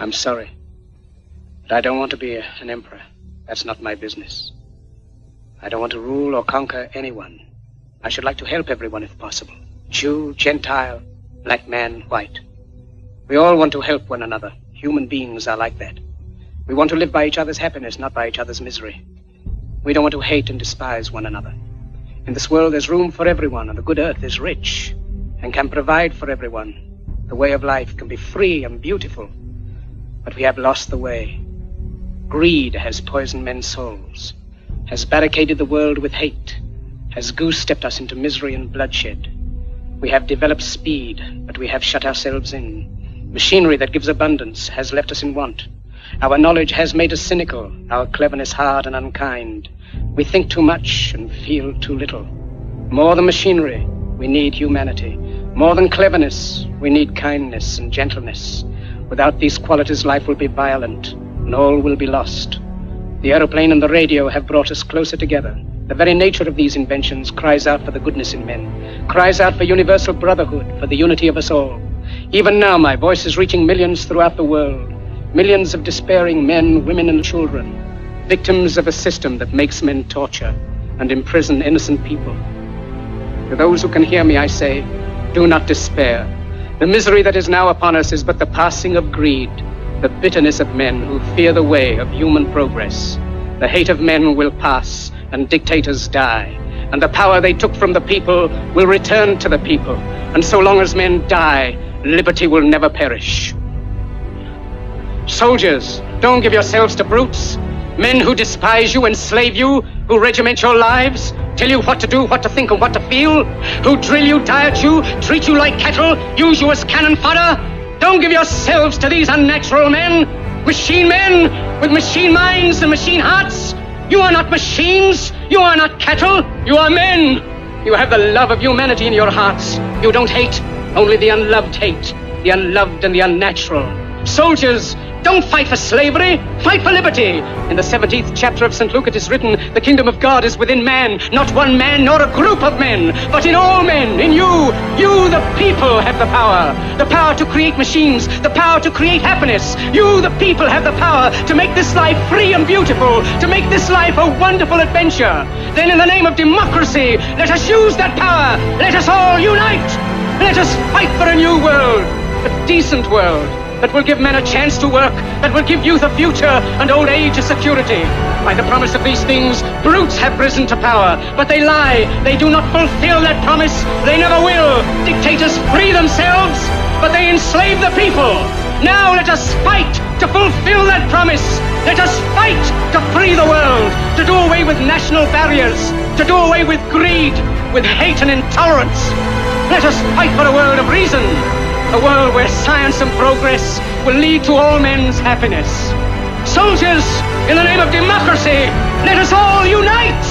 I'm sorry, but I don't want to be an emperor. That's not my business. I don't want to rule or conquer anyone. I should like to help everyone if possible. Jew, Gentile, black man, white. We all want to help one another. Human beings are like that. We want to live by each other's happiness, not by each other's misery. We don't want to hate and despise one another. In this world, there's room for everyone, and the good earth is rich and can provide for everyone. The way of life can be free and beautiful, but we have lost the way. Greed has poisoned men's souls, has barricaded the world with hate, has goose-stepped us into misery and bloodshed. We have developed speed, but we have shut ourselves in. Machinery that gives abundance has left us in want. Our knowledge has made us cynical, our cleverness hard and unkind. We think too much and feel too little. More than machinery, we need humanity. More than cleverness, we need kindness and gentleness. Without these qualities, life will be violent, and all will be lost. The aeroplane and the radio have brought us closer together. The very nature of these inventions cries out for the goodness in men, cries out for universal brotherhood, for the unity of us all. Even now, my voice is reaching millions throughout the world. Millions of despairing men, women, and children, victims of a system that makes men torture and imprison innocent people. To those who can hear me, I say, do not despair. The misery that is now upon us is but the passing of greed, the bitterness of men who fear the way of human progress. The hate of men will pass, and dictators die, and the power they took from the people will return to the people. And so long as men die, liberty will never perish. Soldiers, don't give yourselves to brutes. Men who despise you, enslave you, who regiment your lives, tell you what to do, what to think, and what to feel, who drill you, diet you, treat you like cattle, use you as cannon fodder. Don't give yourselves to these unnatural men with machine minds and machine hearts. You are not machines, you are not cattle, you are men. You have the love of humanity in your hearts. You don't hate, only the unloved hate, the unloved and the unnatural. Soldiers, don't fight for slavery, fight for liberty. In the 17th chapter of St. Luke it is written, the kingdom of God is within man, not one man nor a group of men, but in all men, in you. You, the people, have the power to create machines, the power to create happiness. You, the people, have the power to make this life free and beautiful, to make this life a wonderful adventure. Then in the name of democracy, let us use that power. Let us all unite. Let us fight for a new world, a decent world, that will give men a chance to work, that will give youth a future and old age a security. By the promise of these things, brutes have risen to power, but they lie. They do not fulfill that promise. They never will. Dictators free themselves, but they enslave the people. Now let us fight to fulfill that promise. Let us fight to free the world, to do away with national barriers, to do away with greed, with hate and intolerance. Let us fight for a world of reason, a world where science and progress will lead to all men's happiness. Soldiers, in the name of democracy, let us all unite!